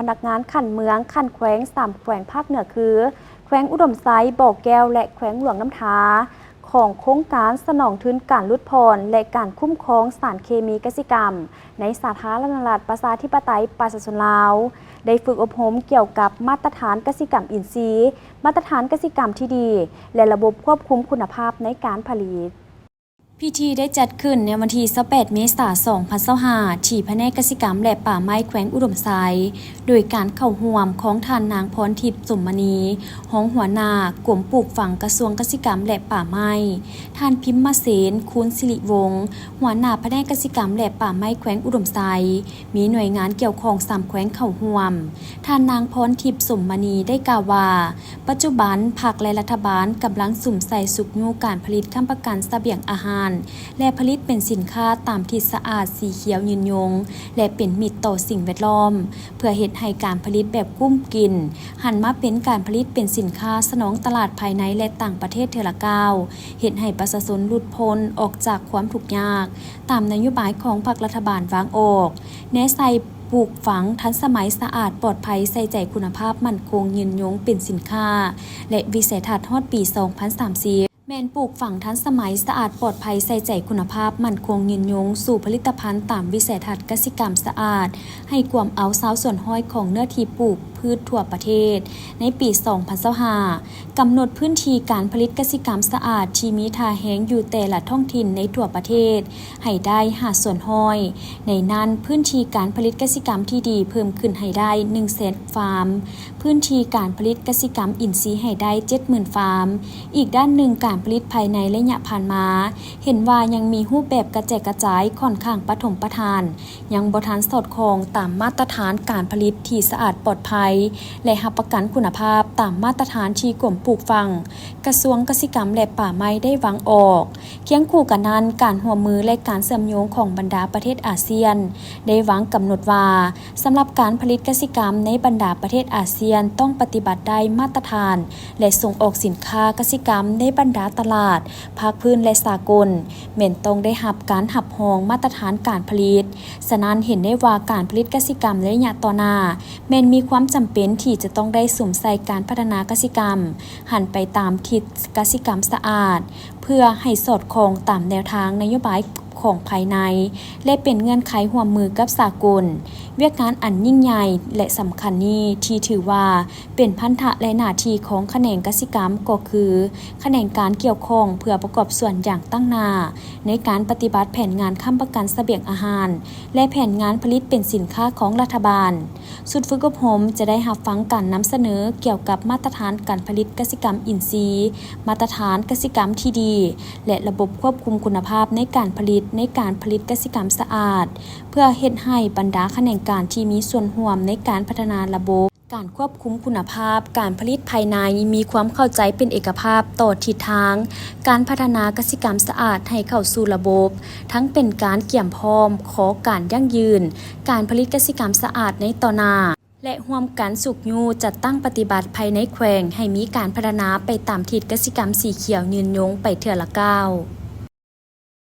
นักงานขันเมืองขันแขวง3แขวงภาคเหนือคือแขวงอุดมไซบ่อแก้วและแขวงหลวงน้ำทาของโครงการสนองทุนการลดพรและการคุ้มครองสารเคมีเกษตรกรรมในสาธารณรัฐประชาธิปไตยประชาชนลาวได้ฝึกอบรมเกี่ยวกับมาตรฐานเกษตรกรรมอินทรีย์มาตรฐานเกษตรกรรมที่ดีและระบบควบคุมคุณภาพในการผลิตพิธีได้จัดขึ้นในวันที่28 เมษายน 2025 ที่แผนกเกษตรกรรมและป่าไม้แขวงอุดมไซโดยการเข้าร่วมของท่านนางพรทิพย์สมมณีห้องหัวหน้ากลุ่มปลูกฝังกระทรวงเกษตรกรรมและป่าไม้ท่านพิมพ์เสนคูณสิริวงศ์หัวหน้าแผนกเกษตรกรรมและป่าไม้แขวงอุดมไซมีหน่วยงานเกี่ยวข้อง3แขวงเข้าร่วมท่านนางพรทิพย์สมมณีได้กล่าวว่าปัจจุบันภาคและรัฐบาลกำลังสุ่มใส่สุกยูการผลิตค้ำประกันเสบียงอาหารและผลิตเป็นสินค้าตามที่สะอาดสีเขียวยืนยงและเป็นมิตรต่อสิ่งแวดล้อมเพื่อเฮ็ดให้การผลิตแบบกุ้มกินหันมาเป็นการผลิตเป็นสินค้าสนองตลาดภายในและต่างประเทศเทอละก้าวเฮ็ดให้ประชาชนหลุดพ้นออกจากความทุกข์ยากตามนโยบายของพรรครัฐบาลวางออกแนะใส่ปลูกฝังทันสมัยสะอาดปลอดภัยใส่ใจคุณภาพมั่นคงยืนยงเป็นสินค้าและวิสัยทัศน์ฮอดปี 2030แมนปลูกฝังทันสมัยสะอาดปลอดภัยใส่ใจคุณภาพมั่นคงยืนยงสู่ผลิตภัณฑ์ตามวิสัยทัศน์กสิกรรมสะอาดให้ความเอาซาวส่วนห้อยของเนื้อที่ปลูกพืชทั่วประเทศในปี 2025 กำหนดพื้นที่การผลิตกสิกรรมสะอาดที่มีท่าแห้งอยู่แต่ละท้องถิ่นในทั่วประเทศให้ได้5ส่วนห้อยในนั้นพื้นที่การผลิตกสิกรรมที่ดีเพิ่มขึ้นให้ได้ 100,000 ฟาร์มพื้นที่การผลิตกสิกรรมอินทรีย์ให้ได้ 70,000 ฟาร์มอีกด้านหนึ่งการผลิตภายในระยะผ่านมาเห็นว่ายังมีรูปแบบกระจายกระจายค่อนข้างปฐมประทานยังบ่ทันสอดคล้องตามมาตรฐานการผลิตที่สะอาดปลอดภัยและรับประกันคุณภาพตามมาตรฐานที่กรมปลูกฝังกระทรวงเกษตรกรรมและป่าไม้ได้วางออกเคียงคู่กันนั้นการร่วมมือและการเชื่อมโยงของบรรดาประเทศอาเซียนได้วางกำหนดว่าสำหรับการผลิตกสิกรรมในบรรดาประเทศอาเซียนต้องปฏิบัติได้มาตรฐานและส่งออกสินค้ากสิกรรมในบรรดาตลาดภาคพื้นและสากลแม่นต้องได้รับการหับรองมาตรฐานการผลิตฉะนั้นเห็นได้ว่าการผลิตกสิกรรมในระยะต่อหน้าแม่นมีความจำเป็นที่จะต้องได้สวมใส่การพัฒนากสิกรรมหันไปตามทิศกสิกรรมสะอาดเพื่อให้สอดคล้องตามแนวทางนโยบายของภายในและเป็นเงื่อนไขร่วมมือกับสากลเวียกงานอันยิ่งใหญ่และสำคัญนี้ที่ถือว่าเป็นพันธะและหน้าที่ของแขนงกสิกรรมก็คือแขนงการเกี่ยวข้องเพื่อประกอบส่วนอย่างตั้งหน้าในการปฏิบัติแผนงานค้ำประกันเสบียงอาหารและแผนงานผลิตเป็นสินค้าของรัฐบาลสุดฝึกอบรมจะได้รับฟังการนำเสนอเกี่ยวกับมาตรฐานการผลิตกสิกรรมอินทรีย์มาตรฐานกสิกรรมที่ดีและระบบควบคุมคุณภาพในการผลิตกสิกรรมสะอาดเพื่อเฮ็ดให้บรรดาแขนงการที่มีส่วนร่วมในการพัฒนาระบบการควบคุมคุณภาพการผลิตภายในมีความเข้าใจเป็นเอกภาพต่อทิศทางการพัฒนากสิกรรมสะอาดให้เข้าสู่ระบบทั้งเป็นการเกี่ยมพร้อมขอการยั่งยืนการผลิตกสิกรรมสะอาดในต่อหน้าและร่วมกันสุกยูจัดตั้งปฏิบัติภายในแขวงให้มีการพัฒนาไปตามทิศกสิกรรมสีเขียวยืนยงไปเทื่อละก้าว